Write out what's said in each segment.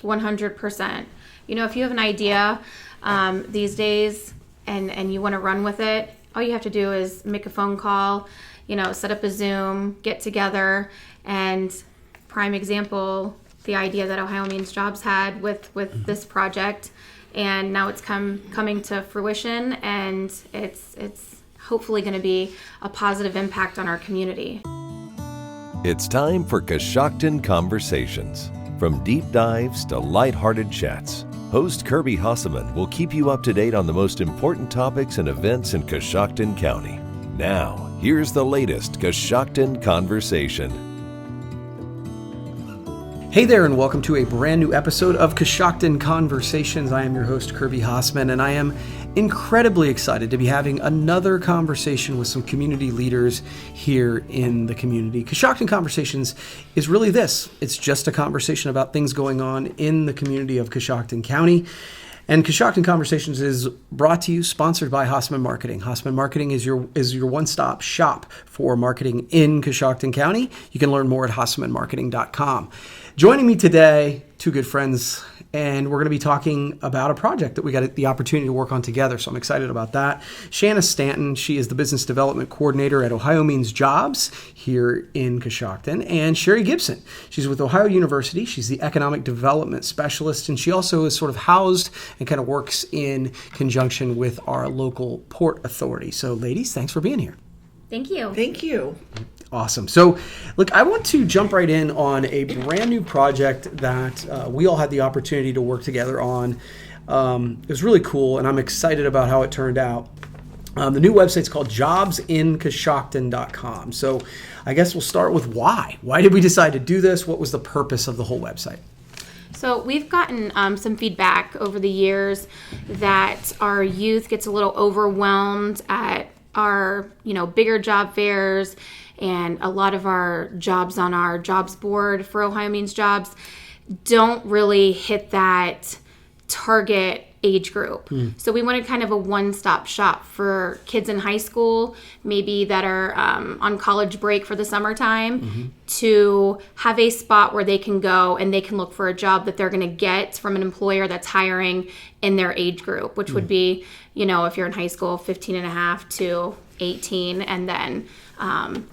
100%. If you have an idea these days and you want to run with it, all you have to do is make a phone call, set up a Zoom, get together. And prime example, the idea that Ohio Means Jobs had with this project, and now it's coming to fruition, and it's hopefully going to be a positive impact on our community. It's time for Coshocton Conversations. From deep dives to lighthearted chats, host Kirby Hasseman will keep you up to date on the most important topics and events in Coshocton County. Now, here's the latest Coshocton Conversation. Hey there, and welcome to a brand new episode of Coshocton Conversations. I am your host, Kirby Hasseman, and I am incredibly excited to be having another conversation with some community leaders here in the community. Coshocton Conversations is really this. It's just a conversation about things going on in the community of Coshocton County. And Coshocton Conversations is brought to you, sponsored by Hasseman Marketing. Hasseman Marketing is your one-stop shop for marketing in Coshocton County. You can learn more at hassemanmarketing.com. Joining me today, two good friends, and we're going to be talking about a project that we got the opportunity to work on together, so I'm excited about that. Shanna Stanton, she is the Business Development Coordinator at Ohio Means Jobs here in Coshocton, and Sherri Gibson, she's with Ohio University. She's the Economic Development Specialist, and she also is sort of housed and kind of works in conjunction with our local port authority. So ladies, thanks for being here. Thank you. Thank you. Awesome. So, look, I want to jump right in on a brand new project that we all had the opportunity to work together on. It was really cool, and I'm excited about how it turned out. The new website's called jobsincoshocton.com. So, I guess we'll start with why. Why did we decide to do this? What was the purpose of the whole website? So we've gotten some feedback over the years that our youth gets a little overwhelmed at our, bigger job fairs, and a lot of our jobs on our jobs board for Ohio Means Jobs don't really hit that target age group. So we wanted kind of a one-stop shop for kids in high school, maybe that are on college break for the summertime, to have a spot where they can go and they can look for a job that they're going to get from an employer that's hiring in their age group, which would be, if you're in high school, 15 and a half to 18, and then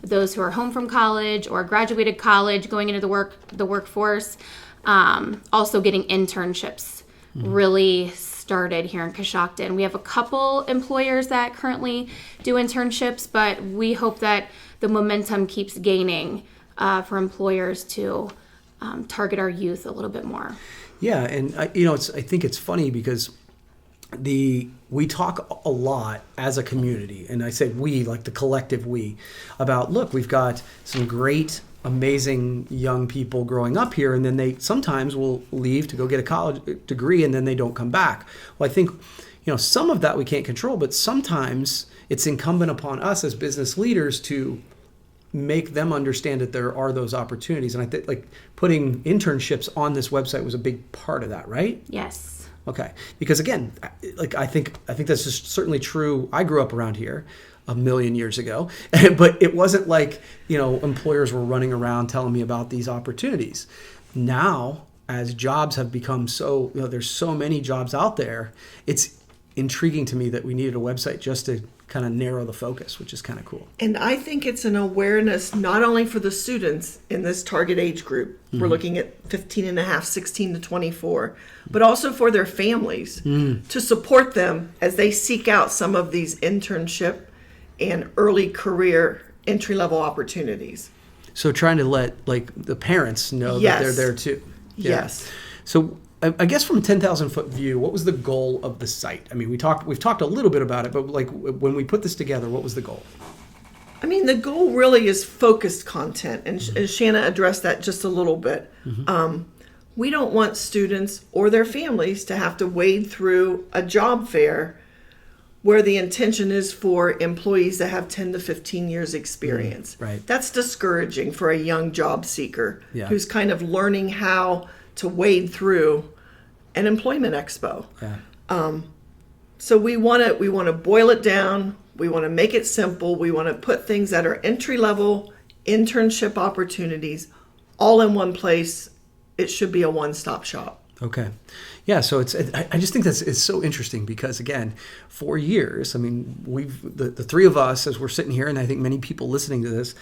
those who are home from college or graduated college going into the workforce, also getting internships really started here in Coshocton. We have a couple employers that currently do internships, but we hope that the momentum keeps gaining for employers to target our youth a little bit more. Yeah, and I think it's funny because we talk a lot as a community, and I say we, like the collective we, about, look, we've got some great, amazing young people growing up here, and then they sometimes will leave to go get a college degree, and then they don't come back. Well, I think, some of that we can't control, but sometimes it's incumbent upon us as business leaders to make them understand that there are those opportunities. And I think like putting internships on this website was a big part of that, right? Yes. Okay, because again, I think that's just certainly true. I grew up around here a million years ago, but it wasn't like, employers were running around telling me about these opportunities. Now, as jobs have become so, there's so many jobs out there, it's intriguing to me that we needed a website just to kind of narrow the focus, which is kind of cool. And I think it's an awareness not only for the students in this target age group, we're looking at 15 and a half, 16 to 24, but also for their families to support them as they seek out some of these internship and early career entry-level opportunities. So trying to let the parents know that they're there too. Yeah. Yes. So I guess from a 10,000-foot view, what was the goal of the site? I mean, we've talked a little bit about it, but when we put this together, what was the goal? I mean, the goal really is focused content, and Shanna addressed that just a little bit. We don't want students or their families to have to wade through a job fair where the intention is for employees that have 10 to 15 years experience. Right. That's discouraging for a young job seeker who's kind of learning how to wade through an employment expo. Yeah. So we want to boil it down. We want to make it simple. We want to put things that are entry level, internship opportunities, all in one place. It should be a one-stop shop. Okay. Yeah. So I just think it's so interesting because, again, for years, I mean, the three of us, as we're sitting here, and I think many people listening to this,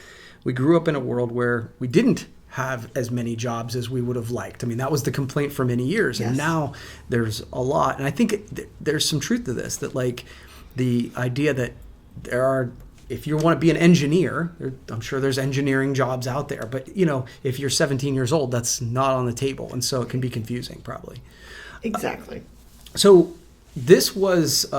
we grew up in a world where we didn't have as many jobs as we would have liked. I mean, that was the complaint for many years. Yes. And now there's a lot. And I think there's some truth to this, that like the idea that if you want to be an engineer, I'm sure there's engineering jobs out there, but if you're 17 years old, that's not on the table. And so it can be confusing probably. Exactly. So this was,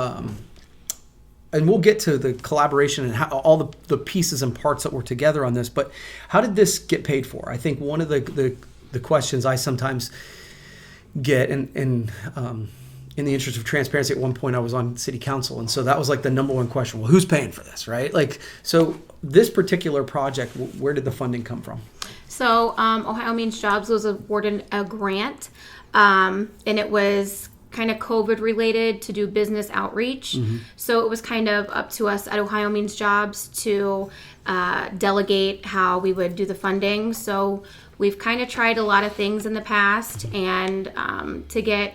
and we'll get to the collaboration and how all the pieces and parts that were together on this, but how did this get paid for? I think one of the questions I sometimes get, and in the interest of transparency, at one point I was on city council, and so that was like the number one question. Well, who's paying for this, right? Like, so this particular project, where did the funding come from? So Ohio Means Jobs was awarded a grant, and it was kind of COVID related to do business outreach. Mm-hmm. So it was kind of up to us at Ohio Means Jobs to delegate how we would do the funding. So we've kind of tried a lot of things in the past, and to get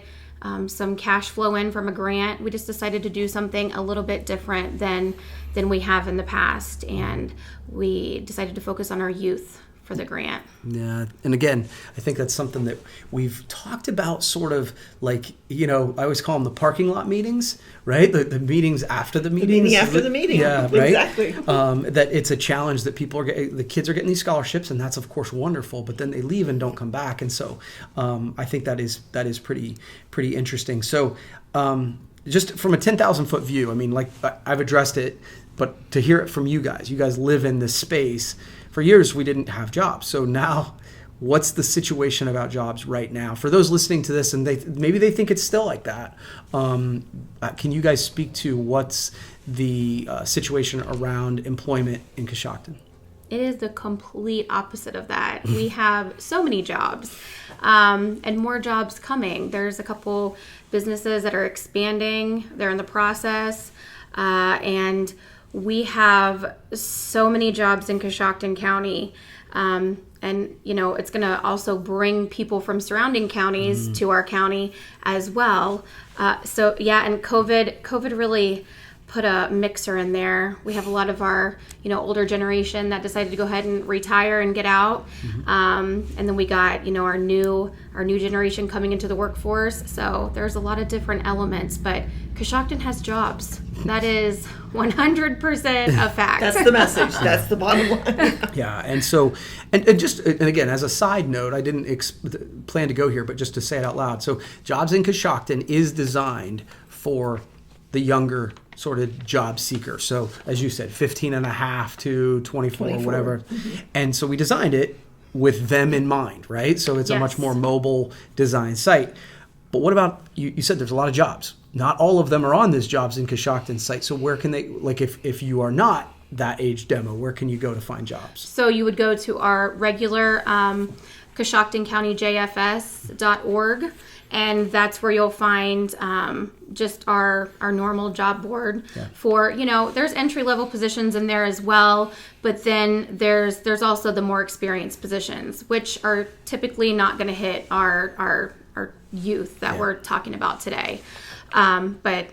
some cash flow in from a grant, we just decided to do something a little bit different than we have in the past, and we decided to focus on our youth for the grant. Yeah, and again, I think that's something that we've talked about, sort of like, I always call them the parking lot meetings, right? The meetings after the meetings. The meeting after the meeting. Yeah, right? Exactly. That it's a challenge that the kids are getting these scholarships, and that's of course wonderful, but then they leave and don't come back. And so I think that is pretty interesting. So just from a 10,000 foot view, I mean, like I've addressed it, but to hear it from you guys live in this space. For years, we didn't have jobs. So now, what's the situation about jobs right now? For those listening to this, and maybe they think it's still like that, can you guys speak to what's the situation around employment in Coshocton? It is the complete opposite of that. We have so many jobs, and more jobs coming. There's a couple businesses that are expanding. They're in the process, and we have so many jobs in Coshocton County, and it's going to also bring people from surrounding counties to our county as well. And COVID really put a mixer in there. We have a lot of our older generation that decided to go ahead and retire and get out, and then we got our new generation coming into the workforce. So there's a lot of different elements, but Coshocton has jobs. That is 100% a fact. That's the message. That's the bottom line. Yeah, and so, and again, as a side note, I didn't plan to go here, but just to say it out loud. So Jobs in Coshocton is designed for the younger sort of job seeker. So as you said, 15 and a half to 24 or whatever. Mm-hmm. And so we designed it with them in mind, right? So it's a much more mobile design site. But what about, you said there's a lot of jobs. Not all of them are on this Jobs in Coshocton site. So where can they, like if you are not that age demo, where can you go to find jobs? So you would go to our regular CoshoctonCountyJFS.org, and that's where you'll find just our normal job board for, there's entry-level positions in there as well, but then there's also the more experienced positions, which are typically not going to hit our youth that we're talking about today. But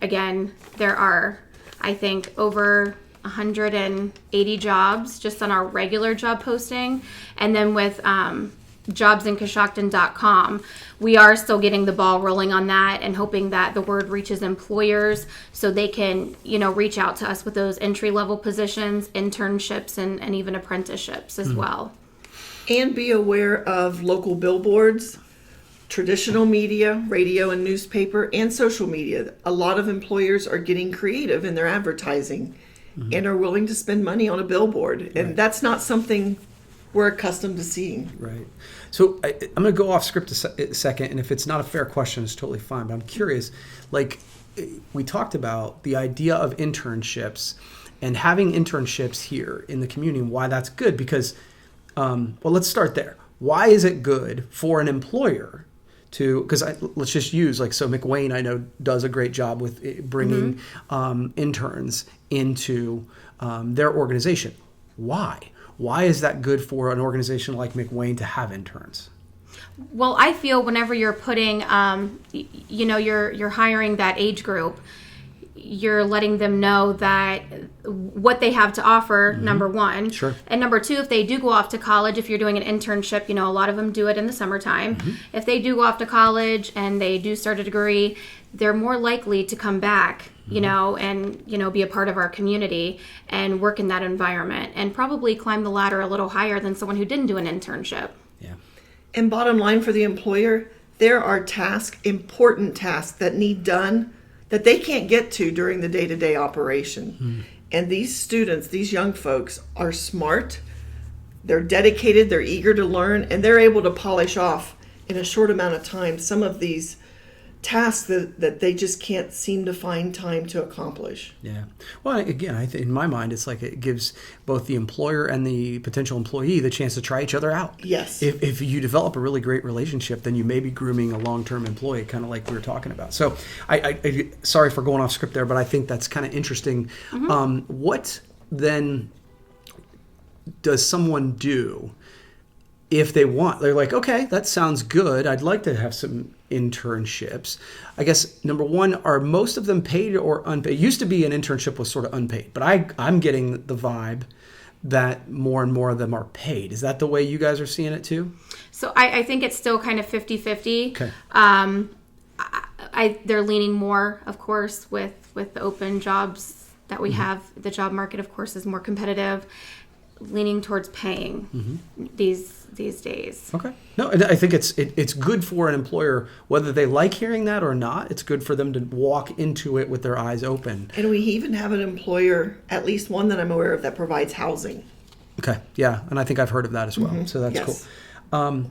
again, there are, I think, over 180 jobs just on our regular job posting. And then with jobsincoshocton.com, we are still getting the ball rolling on that and hoping that the word reaches employers so they can, reach out to us with those entry-level positions, internships, and even apprenticeships as well. And be aware of local billboards, traditional media, radio and newspaper, and social media. A lot of employers are getting creative in their advertising and are willing to spend money on a billboard. And that's not something we're accustomed to seeing. Right. So I'm going to go off script a second, and if it's not a fair question, it's totally fine. But I'm curious, like we talked about the idea of internships and having internships here in the community and why that's good. Because, let's start there. Why is it good for an employer to, because let's just use, so McWayne, I know, does a great job with bringing interns into their organization. Why? Why is that good for an organization like McWayne to have interns? Well, I feel whenever you're putting, you're hiring that age group, you're letting them know that what they have to offer, number one. Sure. And number two, if they do go off to college, if you're doing an internship, a lot of them do it in the summertime. If they do go off to college and they do start a degree, they're more likely to come back, and, be a part of our community and work in that environment and probably climb the ladder a little higher than someone who didn't do an internship. Yeah. And bottom line for the employer, there are important tasks that need done that they can't get to during the day-to-day operation. And these students, these young folks, are smart, they're dedicated, they're eager to learn, and they're able to polish off in a short amount of time some of these tasks that they just can't seem to find time to accomplish. Yeah. Well, again, I think in my mind, it's like it gives both the employer and the potential employee the chance to try each other out. Yes. If you develop a really great relationship, then you may be grooming a long-term employee, kind of like we were talking about. So I sorry for going off script there, but I think that's kind of interesting. What then does someone do if they want? They're like, okay, that sounds good. I'd like to have some internships. I guess, number one, are most of them paid or unpaid? It used to be an internship was sort of unpaid, but I'm getting the vibe that more and more of them are paid. Is that the way you guys are seeing it too? So I think it's still kind of 50-50. Okay. They're leaning more, of course, with the open jobs that we have. The job market, of course, is more competitive, leaning towards paying these days. Okay. No, and I think it's good for an employer, whether they like hearing that or not. It's good for them to walk into it with their eyes open. And we even have an employer, at least one that I'm aware of, that provides housing. Okay. Yeah. And I think I've heard of that as well. So that's cool.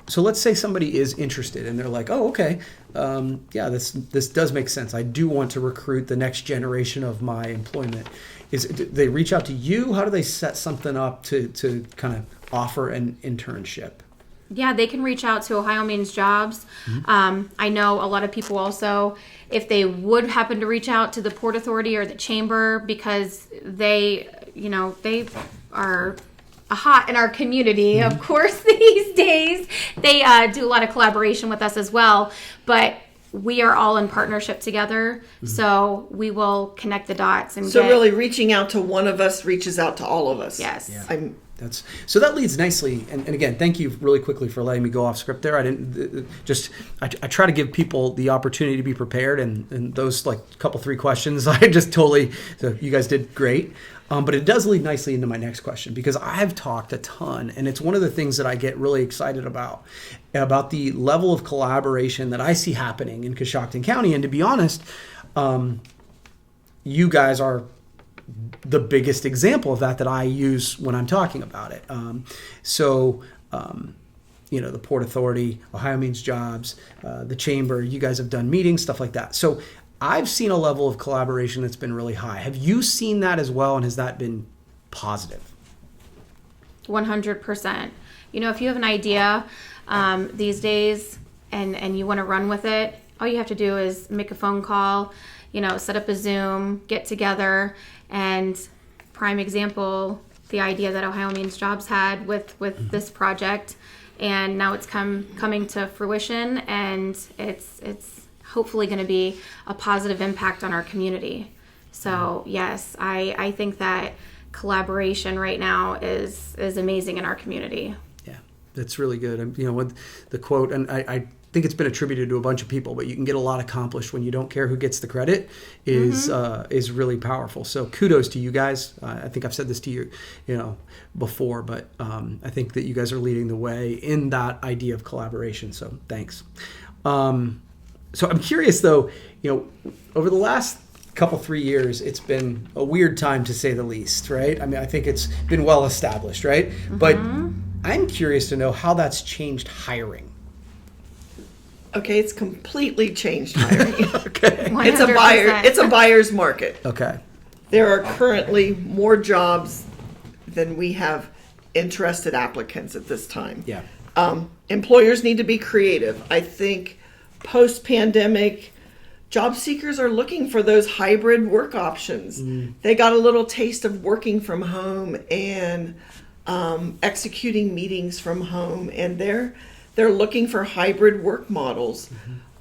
So let's say somebody is interested and they're like, oh, okay. This does make sense. I do want to recruit the next generation of my employment. Do they reach out to you? How do they set something up to kind of offer an internship? Yeah, they can reach out to Ohio Means Jobs. I know a lot of people also, if they would happen to reach out to the Port Authority or the Chamber, because they are hot in our community, of course, these days. They do a lot of collaboration with us as well. But we are all in partnership together, so we will connect the dots. And really reaching out to one of us reaches out to all of us. Yes. Yeah. So that leads nicely, and again, thank you really quickly for letting me go off script there. I try to give people the opportunity to be prepared, and those couple 3 questions, I just totally, so you guys did great. But it does lead nicely into my next question, because I've talked a ton, and it's one of the things that I get really excited about the level of collaboration that I see happening in Coshocton County. And to be honest, you guys are the biggest example of that I use when I'm talking about it. The Port Authority, Ohio Means Jobs, the Chamber, you guys have done meetings, stuff like that. So I've seen a level of collaboration that's been really high. Have you seen that as well, and has that been positive? 100%. If you have an idea these days and you want to run with it, all you have to do is make a phone call, set up a Zoom, get together. And prime example, the idea that Ohio Means Jobs had with this project, and now it's coming to fruition, and it's hopefully going to be a positive impact on our community. So yes, I think that collaboration right now is amazing in our community. Yeah, that's really good. With the quote, and I think it's been attributed to a bunch of people, but you can get a lot accomplished when you don't care who gets the credit is really powerful. So kudos to you guys. I think I've said this to you, before, but I think that you guys are leading the way in that idea of collaboration. So thanks. So I'm curious though, over the last couple 3 years, it's been a weird time to say the least, right? I mean, I think it's been well established, right? But I'm curious to know how that's changed hiring. Okay, it's completely changed hiring. Okay. 100%. It's a buyer's market. Okay. There are currently more jobs than we have interested applicants at this time. Yeah. Employers need to be creative. I think post-pandemic, job seekers are looking for those hybrid work options. They got a little taste of working from home and executing meetings from home, and they're They're looking for hybrid work models.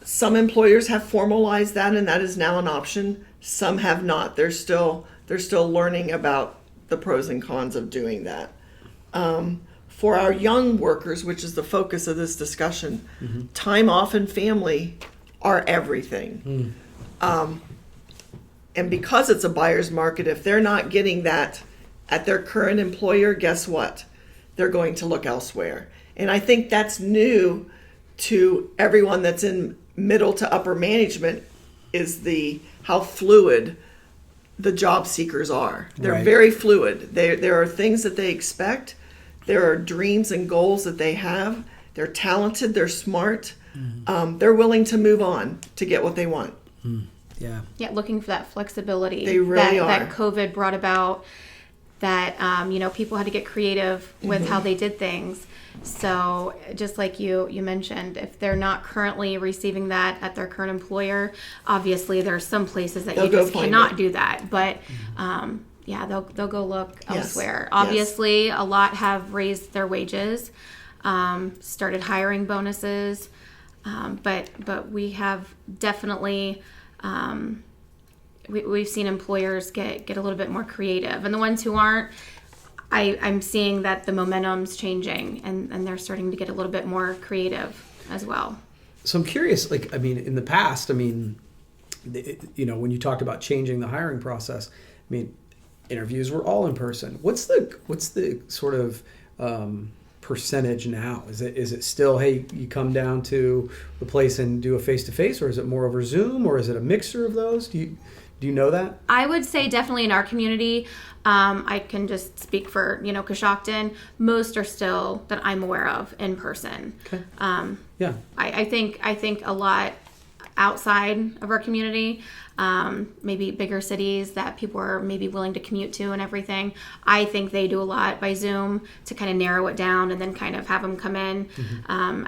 Some employers have formalized that, and that is now an option. Some have not. They're still learning about the pros and cons of doing that. For our young workers, which is the focus of this discussion, time off and family are everything. And because it's a buyer's market, if they're not getting that at their current employer, guess what? They're going to look elsewhere. And I think that's new to everyone that's in middle to upper management, is how fluid the job seekers are. They're Right. very fluid. There are things that they expect. There are dreams and goals that they have. They're talented. They're smart. They're willing to move on to get what they want. Yeah. Yeah, looking for that flexibility They really that are. COVID brought about, that people had to get creative with how they did things. So just like you mentioned, if they're not currently receiving that at their current employer, obviously there are some places that They'll you go just find cannot it. do that. But they'll go look Yes. elsewhere. Yes. Obviously, a lot have raised their wages, started hiring bonuses, but we have definitely. We've seen employers get a little bit more creative, and the ones who aren't, I'm seeing that the momentum's changing, and they're starting to get a little bit more creative as well. So I'm curious, in the past, when you talked about changing the hiring process, interviews were all in person. What's the sort of percentage now? Is it still, hey, you come down to the place and do a face-to-face, or is it more over Zoom, or is it a mixture of those? Do you know that? I would say definitely in our community, I can just speak for, Coshocton, most are still, that I'm aware of, in person. Okay. Yeah. I think a lot outside of our community, maybe bigger cities that people are maybe willing to commute to and everything, I think they do a lot by Zoom to kind of narrow it down and then kind of have them come in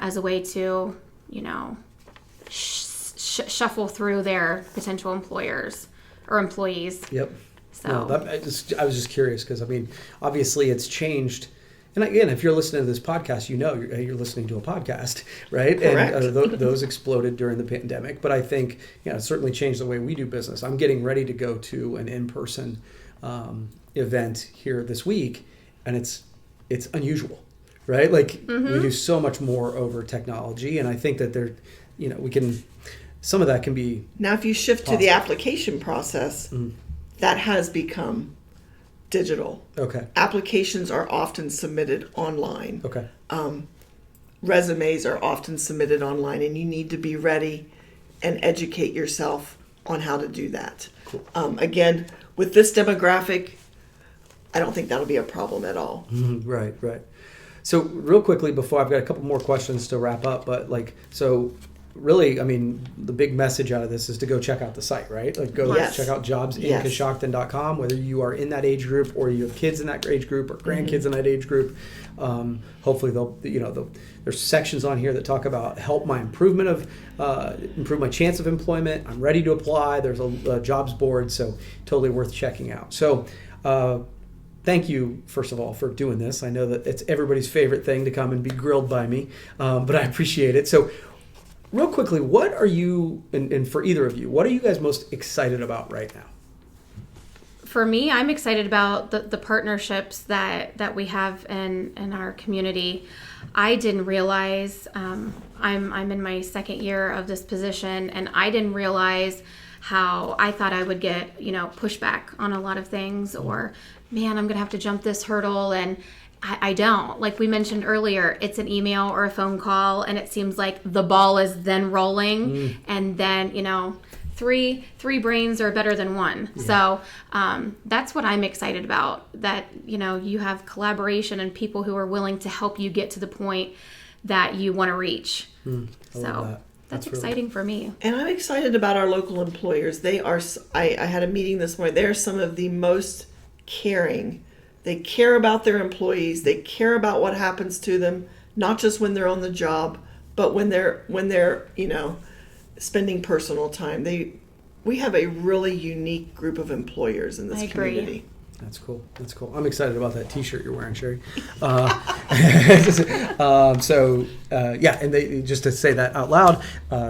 as a way to, shuffle through their potential employers or employees. Yep. So I was just curious because obviously it's changed. And again, if you're listening to this podcast, you're listening to a podcast, right? Correct. And those exploded during the pandemic. But I think it certainly changed the way we do business. I'm getting ready to go to an in-person event here this week, and it's unusual, right? We do so much more over technology, and I think that we can. Some of that can be Now, if you shift to the application process, that has become digital. okay. Applications are often submitted online. Okay. Resumes are often submitted online, and you need to be ready and educate yourself on how to do that. Cool. Again, with this demographic, I don't think that'll be a problem at all. Right. So real quickly before, I've got a couple more questions to wrap up, but really, the big message out of this is to go check out the site, right? Go Yes. check out jobsincoshocton.com, whether you are in that age group or you have kids in that age group or grandkids in that age group. Hopefully there's sections on here that talk about improve my chance of employment. I'm ready to apply. There's a jobs board, so totally worth checking out. So, thank you, first of all, for doing this. I know that it's everybody's favorite thing to come and be grilled by me, but I appreciate it. So, real quickly, what are you, and for either of you, what are you guys most excited about right now? for me, I'm excited about the partnerships that we have in our community. I didn't realize, I'm in my second year of this position, and I didn't realize how I thought I would get, pushback on a lot of things, or man, I'm going to have to jump this hurdle, and I don't. Like we mentioned earlier, it's an email or a phone call, and it seems like the ball is then rolling, and then, three brains are better than one. Yeah. So that's what I'm excited about, that, you have collaboration and people who are willing to help you get to the point that you want to reach. So that's exciting really for me. And I'm excited about our local employers. They are, I had a meeting this morning. They're some of the most caring. They care about their employees. They care about what happens to them, not just when they're on the job, but when they're spending personal time. We have a really unique group of employers in this community. That's cool. That's cool. I'm excited about that T-shirt you're wearing, Sherri. And they, just to say that out loud,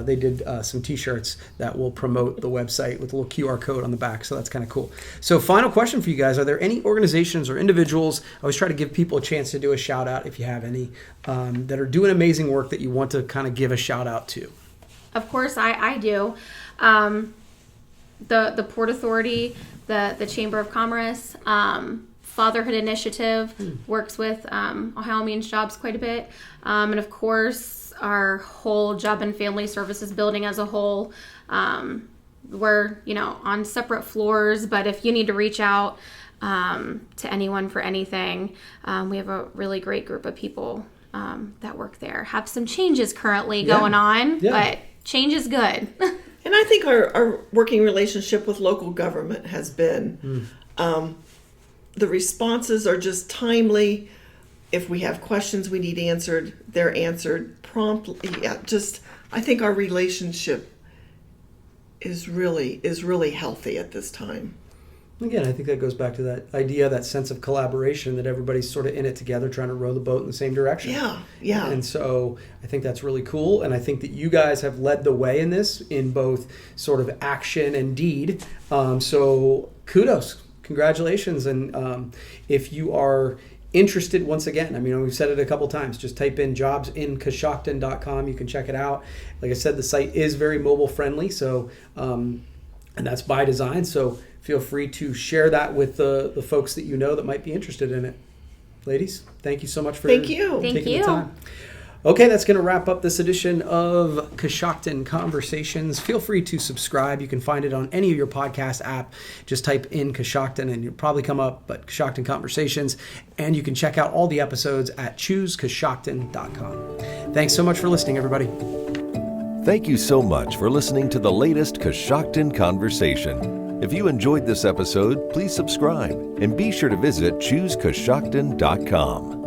they did some T-shirts that will promote the website with a little QR code on the back. So that's kind of cool. So final question for you guys. Are there any organizations or individuals, I always try to give people a chance to do a shout out if you have any, that are doing amazing work that you want to kind of give a shout out to? Of course, I do. The Port Authority, the Chamber of Commerce, Fatherhood Initiative works with Ohio Means Jobs quite a bit. And of course, our whole Job and Family Services building as a whole. We're, on separate floors, but if you need to reach out to anyone for anything, we have a really great group of people that work there. Have some changes currently going on, but change is good. And I think our working relationship with local government has been, the responses are just timely. If we have questions we need answered, they're answered promptly. I think our relationship is really healthy at this time. Again, I think that goes back to that idea, that sense of collaboration, that everybody's sort of in it together, trying to row the boat in the same direction. Yeah. And so I think that's really cool. And I think that you guys have led the way in this, in both sort of action and deed. So kudos, congratulations. And if you are interested, once again, we've said it a couple times, just type in jobsincoshocton.com. You can check it out. Like I said, the site is very mobile friendly. So, and that's by design. So feel free to share that with the folks that you know that might be interested in it. Ladies, thank you so much for taking the time. Okay, that's going to wrap up this edition of Coshocton Conversations. Feel free to subscribe. You can find it on any of your podcast app. Just type in Coshocton and you'll probably come up, but Coshocton Conversations. And you can check out all the episodes at choosecoshocton.com. Thanks so much for listening, everybody. Thank you so much for listening to the latest Coshocton Conversation. If you enjoyed this episode, please subscribe and be sure to visit choosecoshocton.com.